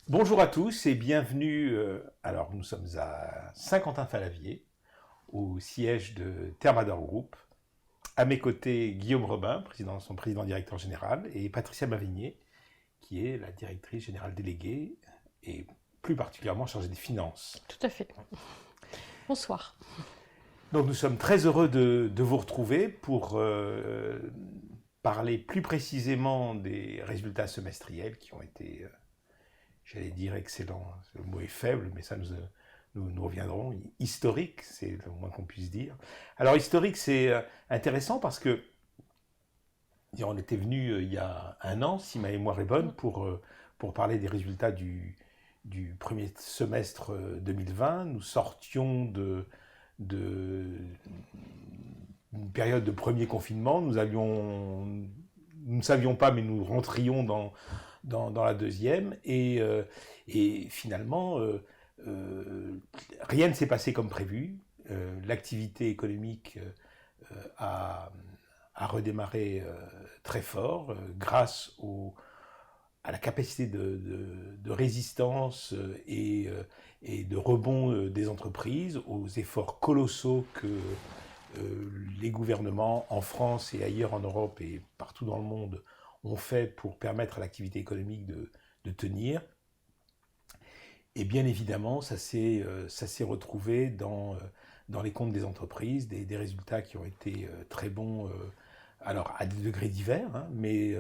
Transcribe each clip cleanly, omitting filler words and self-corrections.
Bonjour à tous et bienvenue. Alors, nous sommes à Saint-Quentin-Fallavier, au siège de Thermador Group. À mes côtés, Guillaume Robin, son président directeur général, et Patricia Mavigné, qui est la directrice générale déléguée et plus particulièrement chargée des finances. Tout à fait. Bonsoir. Donc, nous sommes très heureux de vous retrouver pour parler plus précisément des résultats semestriels qui ont été j'allais dire excellent, le mot est faible, mais ça nous reviendrons. Historique, c'est le moins qu'on puisse dire. Alors historique, c'est intéressant parce que on était venu il y a un an, si ma mémoire est bonne, pour parler des résultats du premier semestre 2020. Nous sortions de une période de premier confinement. Nous ne savions pas, mais nous rentrions dans la deuxième. Et finalement, rien ne s'est passé comme prévu. L'activité économique a redémarré très fort grâce à la capacité de résistance et de rebond des entreprises, aux efforts colossaux que les gouvernements en France et ailleurs en Europe et partout dans le monde ont fait pour permettre à l'activité économique de tenir. Et bien évidemment, ça s'est retrouvé dans les comptes des entreprises, des résultats qui ont été très bons, alors à des degrés divers, hein, mais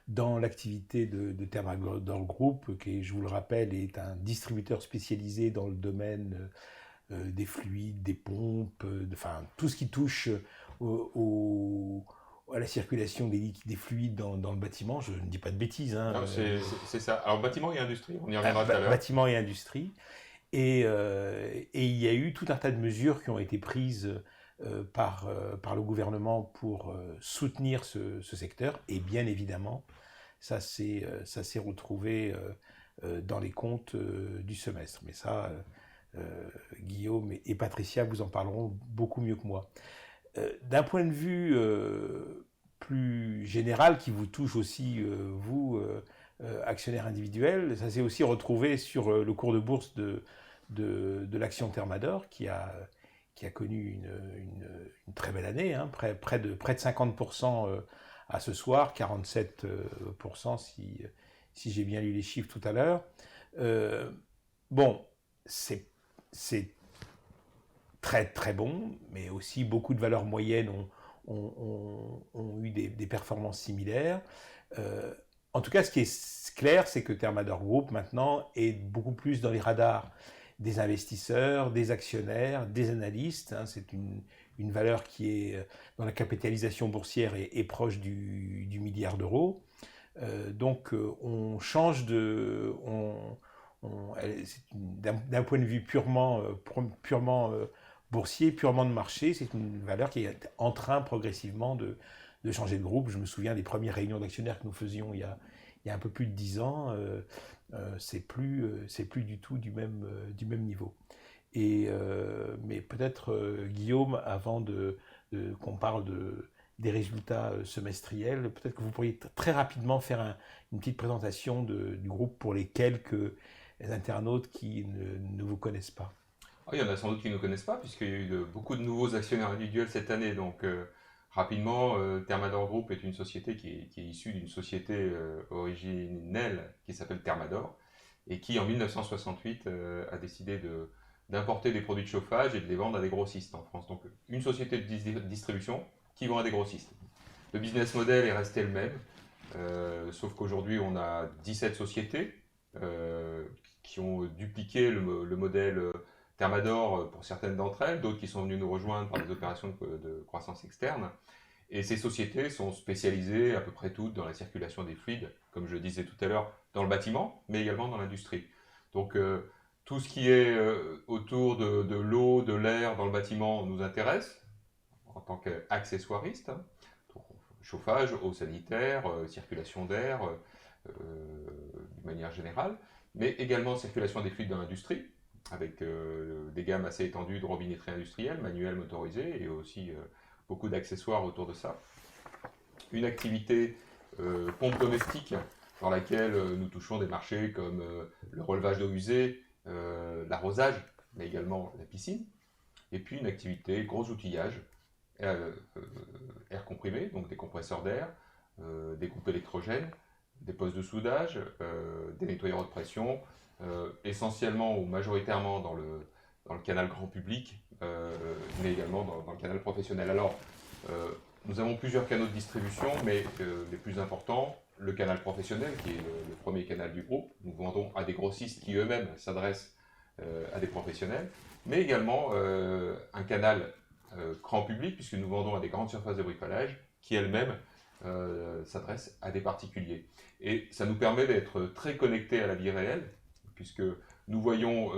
dans l'activité de Thermador Group, qui, je vous le rappelle, est un distributeur spécialisé dans le domaine des fluides, des pompes, enfin tout ce qui touche à la circulation des liquides, des fluides dans le bâtiment. Je ne dis pas de bêtises. Hein, non, c'est ça. Alors, bâtiment et industrie, on y reviendra tout à l'heure. Bâtiment et industrie. Et il y a eu tout un tas de mesures qui ont été prises par le gouvernement pour soutenir ce secteur. Et bien évidemment, ça s'est retrouvé dans les comptes du semestre. Mais ça, Guillaume et Patricia vous en parleront beaucoup mieux que moi. D'un point de vue plus général, qui vous touche aussi, vous, actionnaire individuel, ça s'est aussi retrouvé sur le cours de bourse de l'action Thermador, qui a connu une très belle année, hein, près de 50% à ce soir, 47% si j'ai bien lu les chiffres tout à l'heure. Bon, c'est très très bon, mais aussi beaucoup de valeurs moyennes ont eu des performances similaires. En tout cas, ce qui est clair, c'est que Thermador Group maintenant est beaucoup plus dans les radars des investisseurs, des actionnaires, des analystes. Hein. C'est une valeur qui est dans la capitalisation boursière est proche du milliard d'euros. Donc on change de... d'un point de vue purement boursier, purement de marché, c'est une valeur qui est en train progressivement de changer de groupe. Je me souviens des premières réunions d'actionnaires que nous faisions il y a un peu plus de 10 ans. C'est plus du tout du même niveau. Mais peut-être, Guillaume, avant qu'on parle des résultats semestriels, peut-être que vous pourriez très rapidement faire une petite présentation du groupe pour les quelques internautes qui ne vous connaissent pas. Oh, il y en a sans doute qui ne nous connaissent pas, puisqu'il y a eu beaucoup de nouveaux actionnaires individuels cette année. Donc, rapidement, Thermador Group est une société qui est issue d'une société originelle qui s'appelle Thermador, et qui, en 1968, a décidé d'importer des produits de chauffage et de les vendre à des grossistes en France. Donc, une société de distribution qui vend à des grossistes. Le business model est resté le même, sauf qu'aujourd'hui, on a 17 sociétés qui ont dupliqué le modèle Thermador pour certaines d'entre elles, d'autres qui sont venues nous rejoindre par des opérations de croissance externe. Et ces sociétés sont spécialisées à peu près toutes dans la circulation des fluides, comme je le disais tout à l'heure, dans le bâtiment, mais également dans l'industrie. Donc tout ce qui est autour de l'eau, de l'air dans le bâtiment nous intéresse, en tant qu'accessoiriste. Hein. Chauffage, eau sanitaire, circulation d'air, de manière générale, mais également circulation des fluides dans l'industrie, avec des gammes assez étendues de robinetterie industrielle, manuelle, motorisée, et aussi beaucoup d'accessoires autour de ça. Une activité pompe domestique dans laquelle nous touchons des marchés comme le relevage d'eau usée, l'arrosage, mais également la piscine. Et puis une activité gros outillage, air comprimé, donc des compresseurs d'air, des coupes électrogènes, des postes de soudage, des nettoyeurs de pression, essentiellement ou majoritairement dans le canal grand public, mais également dans le canal professionnel. Alors, nous avons plusieurs canaux de distribution, mais les plus importants, le canal professionnel, qui est le premier canal du groupe. Nous vendons à des grossistes qui eux-mêmes s'adressent à des professionnels, mais également un canal grand public, puisque nous vendons à des grandes surfaces de bricolage qui elles-mêmes s'adressent à des particuliers. Et ça nous permet d'être très connectés à la vie réelle, puisque nous voyons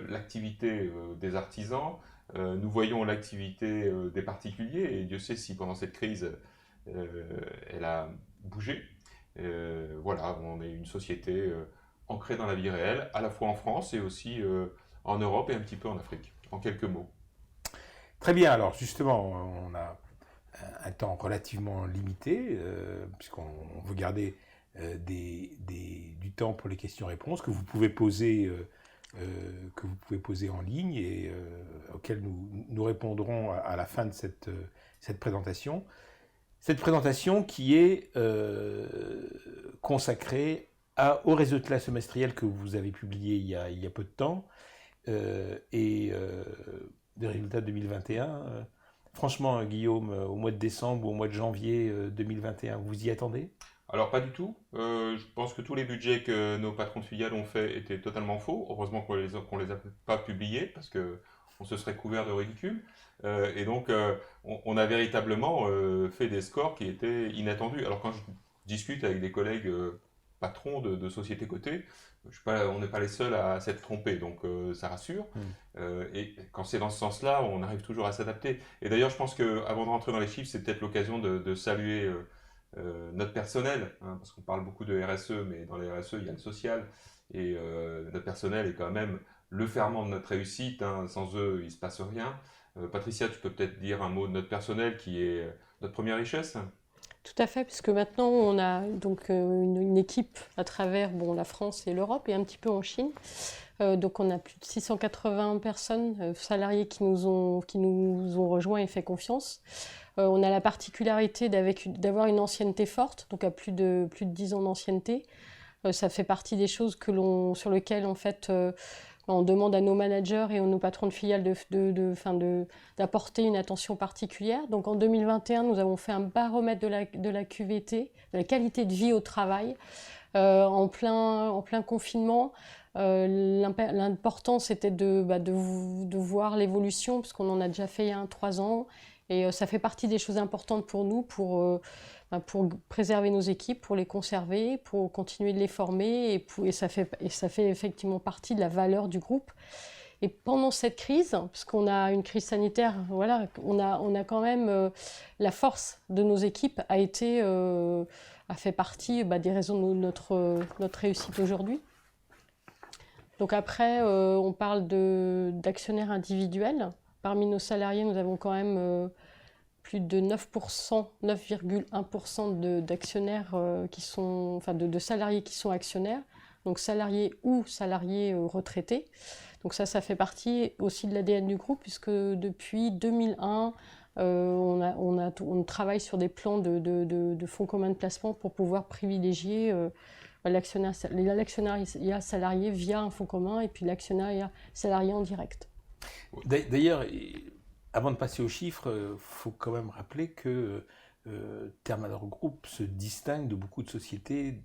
l'activité des artisans, nous voyons l'activité des particuliers, et Dieu sait si pendant cette crise, elle a bougé. Voilà, on est une société ancrée dans la vie réelle, à la fois en France et aussi en Europe et un petit peu en Afrique, en quelques mots. Très bien, alors justement, on a un temps relativement limité, puisqu'on veut garder du temps pour les questions-réponses que vous pouvez poser en ligne et auxquelles nous répondrons à la fin de cette présentation. Cette présentation qui est consacrée au résultat semestriel que vous avez publié il y a peu de temps et des résultats 2021. Franchement, Guillaume, au mois de décembre ou au mois de janvier 2021, vous y attendez ? Alors pas du tout. Je pense que tous les budgets que nos patrons de filiales ont fait étaient totalement faux. Heureusement qu'on les a pas publiés parce que on se serait couvert de ridicule. Et donc on a véritablement fait des scores qui étaient inattendus. Alors quand je discute avec des collègues patrons de sociétés cotées, on n'est pas les seuls à s'être trompés, donc ça rassure. Et quand c'est dans ce sens-là, on arrive toujours à s'adapter. Et d'ailleurs, je pense qu'avant de rentrer dans les chiffres, c'est peut-être l'occasion de saluer notre personnel, hein, parce qu'on parle beaucoup de RSE, mais dans les RSE, il y a le social. Et notre personnel est quand même le ferment de notre réussite. Hein. Sans eux, il ne se passe rien. Patricia, tu peux peut-être dire un mot de notre personnel qui est notre première richesse ? Tout à fait, puisque maintenant on a donc une équipe à travers la France et l'Europe et un petit peu en Chine. Donc on a plus de 680 personnes, salariés qui nous ont rejoints et fait confiance. On a la particularité d'avoir une ancienneté forte, donc à plus de 10 ans d'ancienneté. Ça fait partie des choses sur lesquelles en fait on demande à nos managers et à nos patrons de filiales d'apporter une attention particulière. Donc en 2021, nous avons fait un baromètre de la QVT, de la qualité de vie au travail, en plein confinement. L'important, c'était de voir l'évolution, parce qu'on en a déjà fait il y a 3 ans. Et ça fait partie des choses importantes pour nous, pour préserver nos équipes, pour les conserver, pour continuer de les former. Et ça fait effectivement partie de la valeur du groupe. Et pendant cette crise, puisqu'on a une crise sanitaire, voilà, on a quand même la force de nos équipes a fait partie des raisons de notre réussite aujourd'hui. Donc après, on parle d'actionnaires individuels. Parmi nos salariés, nous avons quand même plus de 9,1% d'actionnaires de salariés qui sont actionnaires, donc salariés ou salariés retraités. Donc ça fait partie aussi de l'ADN du groupe, puisque depuis 2001, on travaille sur des plans de fonds communs de placement pour pouvoir privilégier l'actionnariat salarié via un fonds commun et puis l'actionnariat salarié en direct. D'ailleurs, avant de passer aux chiffres, il faut quand même rappeler que Thermador Group se distingue de beaucoup de sociétés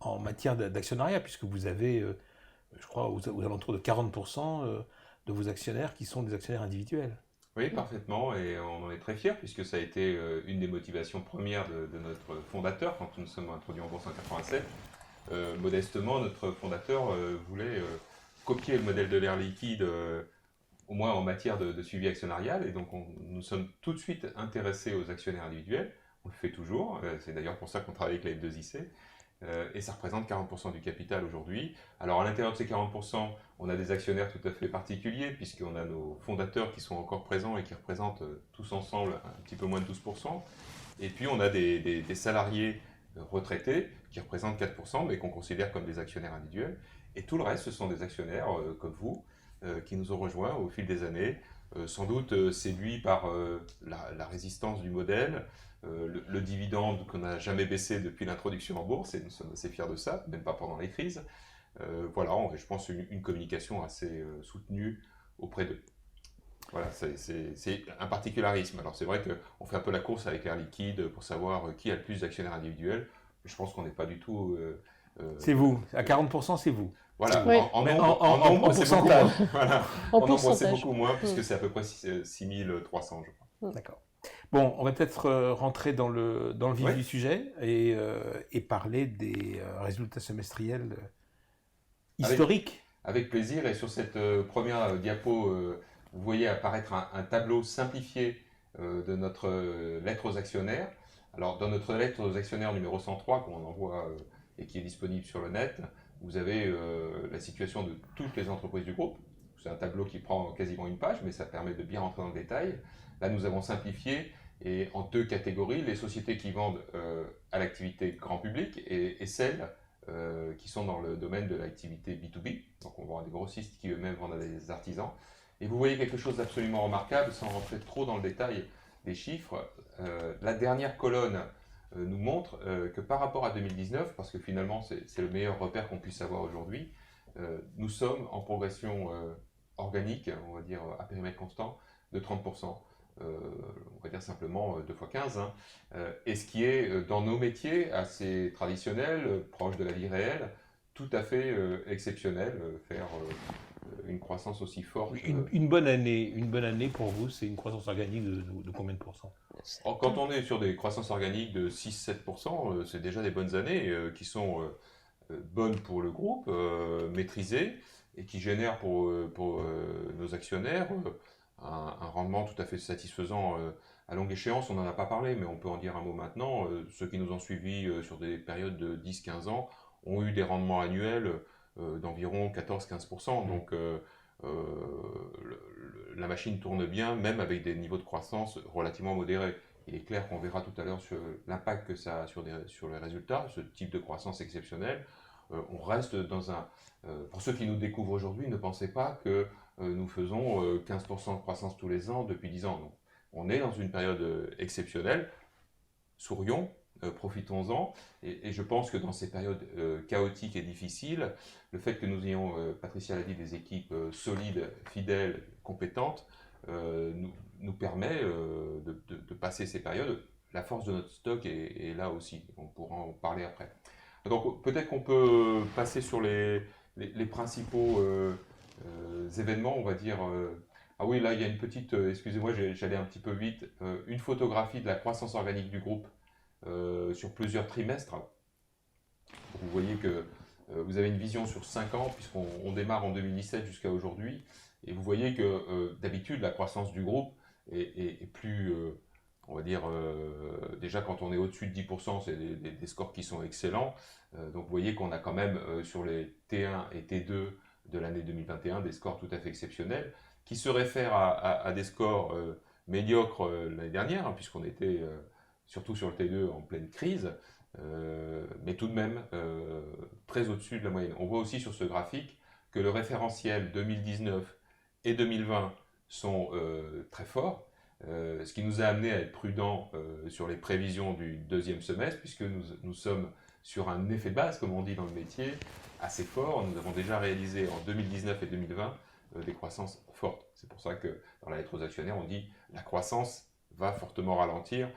en matière d'actionnariat, puisque vous avez, je crois, aux alentours de 40% de vos actionnaires qui sont des actionnaires individuels. Oui, parfaitement, et on en est très fiers, puisque ça a été une des motivations premières de notre fondateur quand nous sommes introduits en bourse en 87. Modestement, notre fondateur voulait copier le modèle de l'air liquide, au moins en matière de suivi actionnarial, et donc nous sommes tout de suite intéressés aux actionnaires individuels. On le fait toujours, c'est d'ailleurs pour ça qu'on travaille avec la F2IC, et ça représente 40% du capital aujourd'hui. Alors à l'intérieur de ces 40%, on a des actionnaires tout à fait particuliers, puisqu'on a nos fondateurs qui sont encore présents et qui représentent tous ensemble un petit peu moins de 12%. Et puis on a des salariés retraités, qui représentent 4%, mais qu'on considère comme des actionnaires individuels. Et tout le reste, ce sont des actionnaires comme vous, qui nous ont rejoints au fil des années, sans doute séduits par la résistance du modèle, le dividende qu'on n'a jamais baissé depuis l'introduction en bourse, et nous sommes assez fiers de ça, même pas pendant les crises. Voilà, je pense une communication assez soutenue auprès d'eux. Voilà, c'est un particularisme. Alors c'est vrai qu'on fait un peu la course avec Air Liquide pour savoir qui a le plus d'actionnaires individuels. Je pense qu'on n'est pas du tout... C'est vous, à 40% c'est vous. Voilà, Oui. en Mais nombre, c'est beaucoup pourcentage. moins. Voilà. En En nombre, c'est pourcentage. beaucoup moins, puisque c'est à peu près 6300, je crois. D'accord. Bon, on va peut-être rentrer dans le vif Ouais. du sujet et parler des résultats semestriels historiques. Avec plaisir, et sur cette première diapo, vous voyez apparaître un tableau simplifié de notre lettre aux actionnaires. Alors, dans notre lettre aux actionnaires numéro 103, qu'on envoie et qui est disponible sur le net, vous avez la situation de toutes les entreprises du groupe. C'est un tableau qui prend quasiment une page, mais ça permet de bien rentrer dans le détail. Là, nous avons simplifié et en 2 catégories, les sociétés qui vendent à l'activité grand public et celles qui sont dans le domaine de l'activité B2B. Donc on vend à des grossistes qui eux-mêmes vendent à des artisans. Et vous voyez quelque chose d'absolument remarquable, sans rentrer trop dans le détail des chiffres. La dernière colonne nous montre que par rapport à 2019, parce que finalement c'est le meilleur repère qu'on puisse avoir aujourd'hui, nous sommes en progression organique, on va dire à périmètre constant, de 30%. On va dire simplement 2 fois 15, hein. Et ce qui est dans nos métiers assez traditionnels, proches de la vie réelle, tout à fait exceptionnel, faire une croissance aussi forte. Une bonne année pour vous, c'est une croissance organique de combien de pourcents? Quand on est sur des croissances organiques de 6-7%, c'est déjà des bonnes années qui sont bonnes pour le groupe, maîtrisées, et qui génèrent pour nos actionnaires un rendement tout à fait satisfaisant à longue échéance. On n'en a pas parlé, mais on peut en dire un mot maintenant. Ceux qui nous ont suivis sur des périodes de 10-15 ans ont eu des rendements annuels d'environ 14-15%. Donc la machine tourne bien, même avec des niveaux de croissance relativement modérés. Il est clair qu'on verra tout à l'heure sur l'impact que ça a sur les résultats, ce type de croissance exceptionnelle. On reste dans un... pour ceux qui nous découvrent aujourd'hui, ne pensez pas que nous faisons 15% de croissance tous les ans depuis 10 ans. Donc, on est dans une période exceptionnelle. Sourions, profitons-en. Et je pense que dans ces périodes chaotiques et difficiles, le fait que nous ayons, Patricia l'a dit, des équipes solides, fidèles, compétentes, nous permet de passer ces périodes. La force de notre stock est là aussi. On pourra en parler après. Donc peut-être qu'on peut passer sur les principaux événements, on va dire. Ah oui, là il y a une petite, excusez-moi, j'allais un petit peu vite, une photographie de la croissance organique du groupe sur plusieurs trimestres. Vous voyez que vous avez une vision sur 5 ans, puisqu'on démarre en 2017 jusqu'à aujourd'hui, et vous voyez que d'habitude la croissance du groupe est plus, on va dire, déjà quand on est au-dessus de 10%, c'est des scores qui sont excellents. Donc vous voyez qu'on a quand même sur les T1 et T2 de l'année 2021 des scores tout à fait exceptionnels, qui se réfèrent à des scores médiocres l'année dernière, hein, puisqu'on était surtout sur le T2 en pleine crise, mais tout de même très au-dessus de la moyenne. On voit aussi sur ce graphique que le référentiel 2019 et 2020 sont très forts, ce qui nous a amené à être prudents sur les prévisions du deuxième semestre, puisque nous sommes sur un effet de base, comme on dit dans le métier, assez fort. Nous avons déjà réalisé en 2019 et 2020 des croissances fortes. C'est pour ça que dans la lettre aux actionnaires, on dit la croissance va fortement ralentir.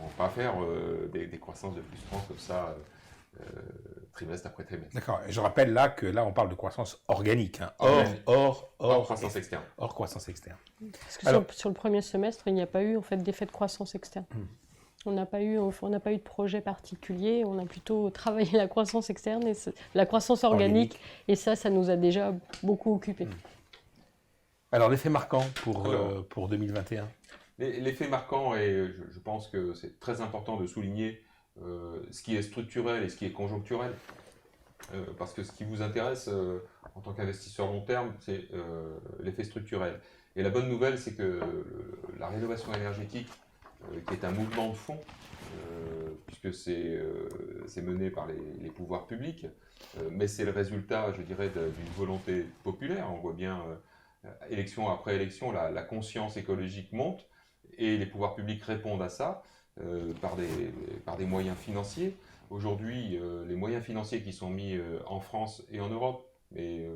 On ne va pas faire des croissances de plus 30 comme ça, trimestre après trimestre. D'accord. Et je rappelle là que là on parle de croissance organique, hein, Organique. hors Croissance externe. hors croissance externe. Parce que Alors- sur le premier semestre, il n'y a pas eu en fait d'effet de croissance externe. On n'a pas eu de projet particulier, on a plutôt travaillé la croissance externe et la croissance organique, et ça nous a déjà beaucoup occupé. Alors l'effet marquant Alors- pour 2021. L'effet marquant, et je pense que c'est très important de souligner ce qui est structurel et ce qui est conjoncturel, parce que ce qui vous intéresse en tant qu'investisseur long terme, c'est l'effet structurel. Et la bonne nouvelle, c'est que la rénovation énergétique, qui est un mouvement de fond, puisque c'est mené par les pouvoirs publics, mais c'est le résultat, je dirais, d'une volonté populaire. On voit bien, élection après élection, la conscience écologique monte, et les pouvoirs publics répondent à ça par des moyens financiers. Aujourd'hui, les moyens financiers qui sont mis en France et en Europe, mais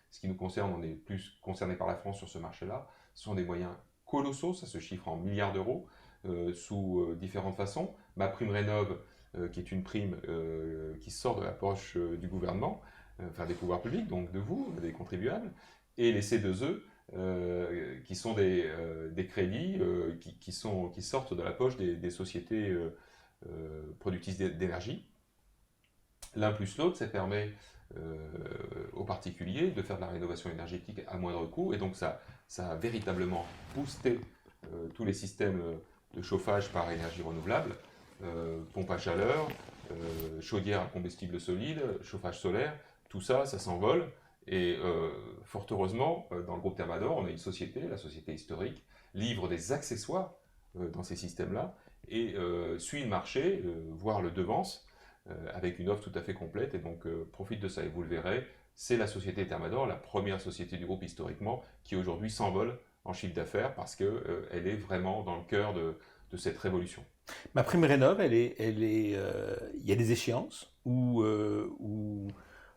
ce qui nous concerne, on est plus concerné par la France sur ce marché-là, ce sont des moyens colossaux, ça se chiffre en milliards d'euros, sous différentes façons. MaPrimeRénov', qui est une prime qui sort de la poche du gouvernement, enfin des pouvoirs publics, donc de vous, des contribuables, et les C2E, qui sont des crédits qui sortent de la poche des sociétés productrices d'énergie. L'un plus l'autre, ça permet aux particuliers de faire de la rénovation énergétique à moindre coût, et donc ça a véritablement boosté tous les systèmes de chauffage par énergie renouvelable, pompe à chaleur, chaudière à combustible solide, chauffage solaire, tout ça, ça s'envole. Et fort heureusement, dans le groupe Thermador, on a une société, la société historique, livre des accessoires dans ces systèmes-là, et suit le marché, voire le devance, avec une offre tout à fait complète, et donc profite de ça. Et vous le verrez, c'est la société Thermador, la première société du groupe historiquement, qui aujourd'hui s'envole en chiffre d'affaires, parce qu'elle est vraiment dans le cœur de cette révolution. MaPrimeRénov', il y a des échéances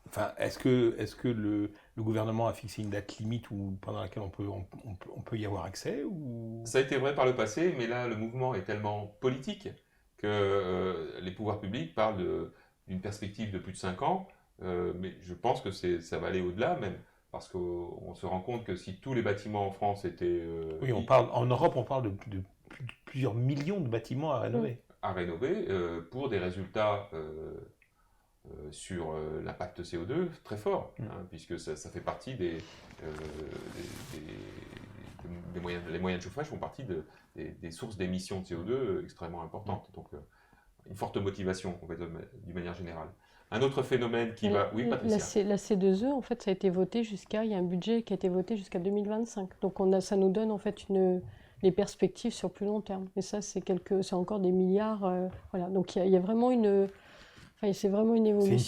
enfin, est-ce que le gouvernement a fixé une date limite pendant laquelle on peut y avoir accès ou... Ça a été vrai par le passé, mais là, le mouvement est tellement politique que les pouvoirs publics parlent d'une perspective de plus de 5 ans, mais je pense que ça va aller au-delà même, parce qu'on se rend compte que si tous les bâtiments en France étaient... oui, en Europe, on parle de plusieurs millions de bâtiments à rénover. À rénover, pour des résultats sur l'impact CO2 très fort, puisque ça fait partie des moyens, les moyens de chauffage font partie des sources d'émissions de CO2 extrêmement importantes. Donc une forte motivation, on va dire, d'une manière générale. Un autre phénomène qui va... Oui, Patricia. La C2E, en fait, ça a été voté il y a un budget qui a été voté jusqu'à 2025. Donc ça nous donne en fait les perspectives sur plus long terme. Et ça, c'est encore des milliards. Voilà. Donc il y a vraiment c'est vraiment une évolution.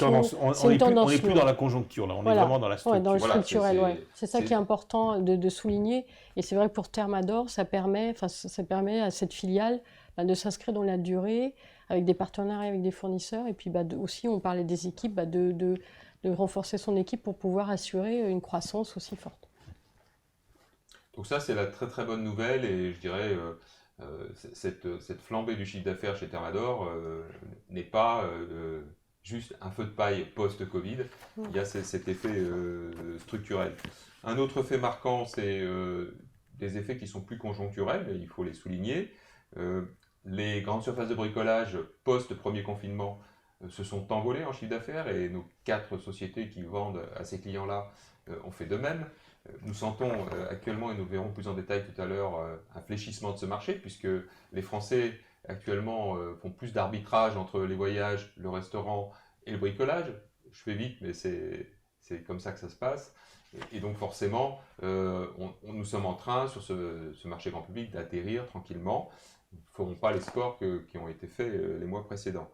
C'est une tendance. On n'est plus dans la conjoncture, là. On est vraiment dans la structure. Dans le structurel, C'est ça qui est important de souligner. Et c'est vrai que pour Thermador, ça permet à cette filiale de s'inscrire dans la durée, avec des partenariats avec des fournisseurs. Et puis aussi, on parlait des équipes, de renforcer son équipe pour pouvoir assurer une croissance aussi forte. Donc ça, c'est la très très bonne nouvelle. Et je dirais... cette flambée du chiffre d'affaires chez Thermador n'est pas juste un feu de paille post-Covid, il y a cet effet structurel. Un autre fait marquant, c'est des effets qui sont plus conjoncturels, mais il faut les souligner. Les grandes surfaces de bricolage post-premier confinement se sont envolées en chiffre d'affaires, et nos 4 sociétés qui vendent à ces clients-là ont fait de même. Nous sentons actuellement, et nous verrons plus en détail tout à l'heure, un fléchissement de ce marché, puisque les Français actuellement font plus d'arbitrage entre les voyages, le restaurant et le bricolage. Je fais vite, mais c'est comme ça que ça se passe. Et donc forcément, nous sommes en train, sur ce marché grand public, d'atterrir tranquillement. Nous ne ferons pas les scores qui ont été faits les mois précédents.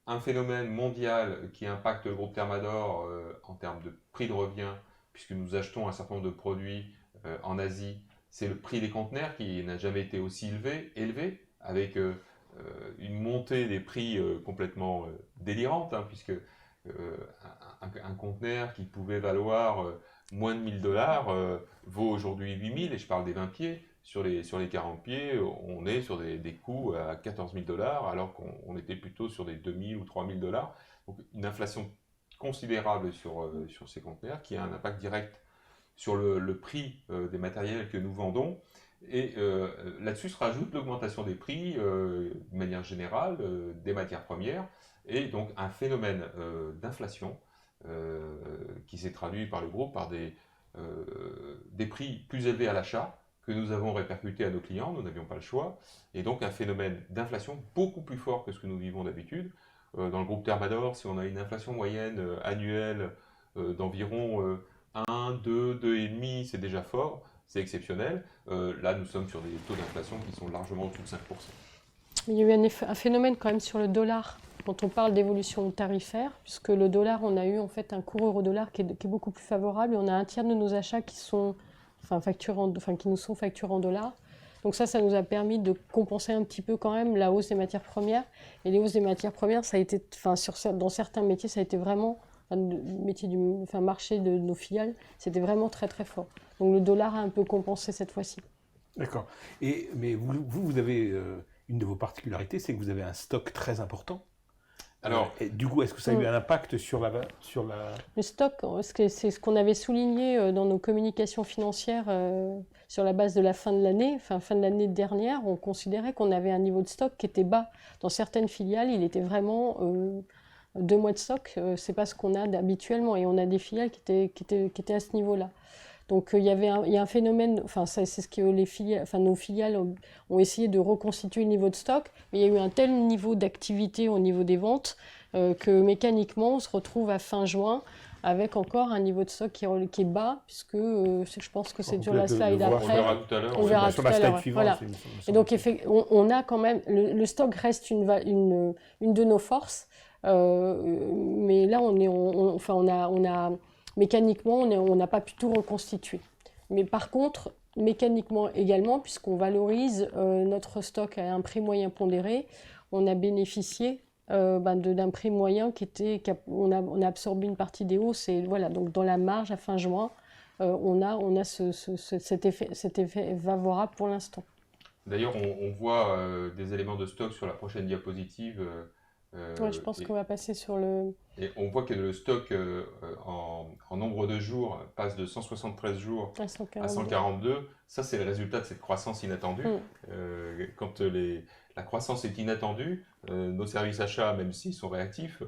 Un phénomène mondial qui impacte le groupe Thermador en termes de prix de revient, puisque nous achetons un certain nombre de produits en Asie, c'est le prix des conteneurs qui n'a jamais été aussi élevé, avec une montée des prix complètement délirante, puisque un conteneur qui pouvait valoir moins de $1000 vaut aujourd'hui 8000, et je parle des 20 pieds. Sur les 40 pieds, on est sur des coûts à 14 000 $, alors qu'on était plutôt sur des 2000 ou 3000 $. Donc une inflation considérable sur ces conteneurs, qui a un impact direct sur le prix des matériels que nous vendons. Et là-dessus se rajoute l'augmentation des prix, de manière générale, des matières premières, et donc un phénomène d'inflation qui s'est traduit par le groupe par des prix plus élevés à l'achat, que nous avons répercuté à nos clients, nous n'avions pas le choix, et donc un phénomène d'inflation beaucoup plus fort que ce que nous vivons d'habitude. Dans le groupe Thermador, si on a une inflation moyenne annuelle d'environ 1, 2, 2,5, c'est déjà fort, c'est exceptionnel. Là, nous sommes sur des taux d'inflation qui sont largement au-dessus de 5%. Il y a eu un phénomène quand même sur le dollar quand on parle d'évolution tarifaire, puisque le dollar, on a eu en fait un cours euro-dollar qui est beaucoup plus favorable et on a un tiers de nos achats qui sont, qui nous sont facturés en dollars. Donc ça nous a permis de compenser un petit peu quand même la hausse des matières premières. Et les hausses des matières premières, ça a été, dans certains métiers, ça a été vraiment, le marché de nos filiales, c'était vraiment très très fort. Donc le dollar a un peu compensé cette fois-ci. D'accord. Mais vous avez une de vos particularités, c'est que vous avez un stock très important. Alors, et du coup, est-ce que ça a eu un impact sur la... Le stock, c'est ce qu'on avait souligné dans nos communications financières sur la base de la fin de l'année, fin de l'année dernière. On considérait qu'on avait un niveau de stock qui était bas. Dans certaines filiales, il était vraiment 2 mois de stock. C'est pas ce qu'on a habituellement. Et on a des filiales qui étaient à ce niveau-là. Donc il y a un phénomène, c'est ce que nos filiales ont essayé de reconstituer le niveau de stock, mais il y a eu un tel niveau d'activité au niveau des ventes que mécaniquement on se retrouve à fin juin avec encore un niveau de stock qui est bas, puisque je pense que c'est sur la slide après. On verra tout à l'heure. On verra tout à l'heure. Voilà. Et donc on a quand même, le stock reste une de nos forces, mais là mécaniquement, on n'a pas pu tout reconstituer. Mais par contre, mécaniquement également, puisqu'on valorise notre stock à un prix moyen pondéré, on a bénéficié d'un prix moyen on a absorbé une partie des hausses. Et voilà, donc dans la marge à fin juin, on a cet effet favorable pour l'instant. D'ailleurs, on voit des éléments de stock sur la prochaine diapositive. Je pense qu'on va passer sur le... Et on voit que le stock en nombre de jours passe de 173 jours à 142. Ça, c'est le résultat de cette croissance inattendue. Quand la croissance est inattendue, nos services achats, même s'ils sont réactifs,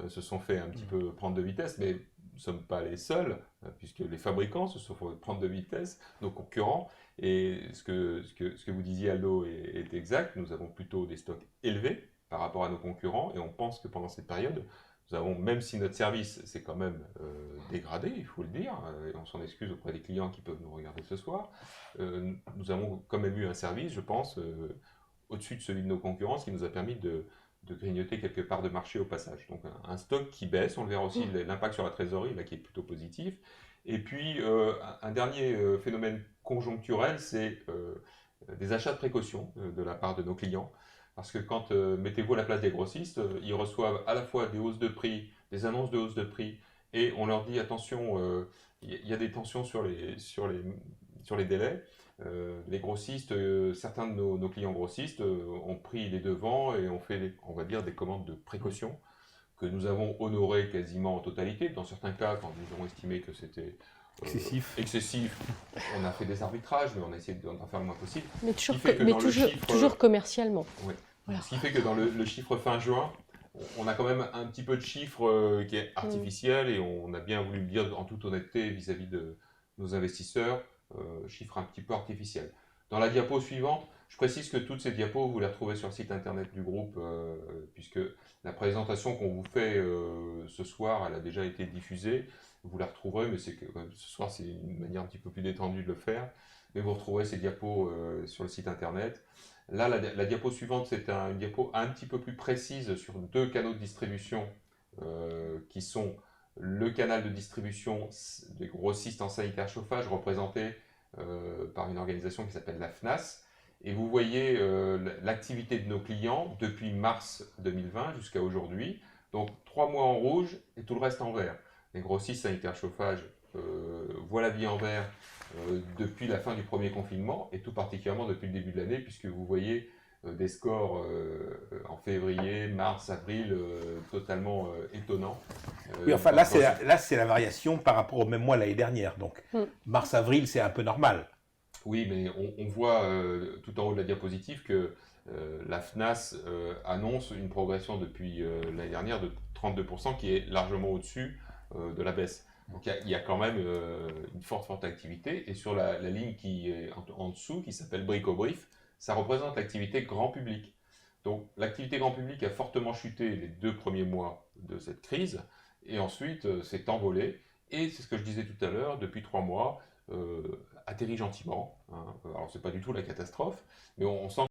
se sont fait un petit peu prendre de vitesse, mais nous ne sommes pas les seuls, puisque les fabricants se sont fait prendre de vitesse, nos concurrents. Et ce que vous disiez, Aldo, est exact. Nous avons plutôt des stocks élevés par rapport à nos concurrents, et on pense que pendant cette période, nous avons, même si notre service s'est quand même dégradé, il faut le dire, et on s'en excuse auprès des clients qui peuvent nous regarder ce soir, nous avons quand même eu un service, je pense, au-dessus de celui de nos concurrents, ce qui nous a permis de grignoter quelque part de marché au passage. Donc un stock qui baisse, on le verra aussi, l'impact sur la trésorerie, là, qui est plutôt positif. Et puis, un dernier phénomène conjoncturel, c'est des achats de précaution de la part de nos clients. Parce que quand, mettez-vous à la place des grossistes, ils reçoivent à la fois des hausses de prix, des annonces de hausse de prix, et on leur dit attention, il y a des tensions sur les délais. Les grossistes, certains de nos clients grossistes ont pris les devants et ont fait, on va dire, des commandes de précaution que nous avons honorées quasiment en totalité. Dans certains cas, quand nous avons estimé que c'était excessif, on a fait des arbitrages, mais on a essayé d'en faire le moins possible. Mais toujours commercialement. Oui. Voilà. Ce qui fait que dans le chiffre fin juin, on a quand même un petit peu de chiffre qui est artificiel, et on a bien voulu le dire en toute honnêteté vis-à-vis de nos investisseurs, chiffre un petit peu artificiel. Dans la diapo suivante, je précise que toutes ces diapos, vous les retrouvez sur le site internet du groupe, puisque la présentation qu'on vous fait ce soir, elle a déjà été diffusée. Vous la retrouverez, mais c'est que ce soir, c'est une manière un petit peu plus détendue de le faire. Mais vous retrouverez ces diapos sur le site internet. Là, la diapo suivante, c'est une diapo un petit peu plus précise sur 2 canaux de distribution qui sont le canal de distribution des grossistes en sanitaire chauffage, représenté par une organisation qui s'appelle la FNAS. Et vous voyez l'activité de nos clients depuis mars 2020 jusqu'à aujourd'hui. Donc 3 mois en rouge et tout le reste en vert. Les grossistes sanitaires chauffage voient la vie en vert depuis la fin du premier confinement, et tout particulièrement depuis le début de l'année, puisque vous voyez des scores en février, mars, avril totalement étonnants. Oui, enfin là c'est la variation par rapport au même mois l'année dernière. Donc mars-avril, c'est un peu normal. Oui, mais on voit tout en haut de la diapositive que la FNAS annonce une progression depuis l'année dernière de 32%, qui est largement au-dessus de la baisse. Donc il y a quand même une forte activité. Et sur la ligne qui est en dessous, qui s'appelle Brico-Brief, ça représente l'activité grand public. Donc l'activité grand public a fortement chuté les 2 premiers mois de cette crise, et ensuite s'est envolée. Et c'est ce que je disais tout à l'heure, depuis 3 mois, atterrit gentiment. Hein. Alors c'est pas du tout la catastrophe, mais on sent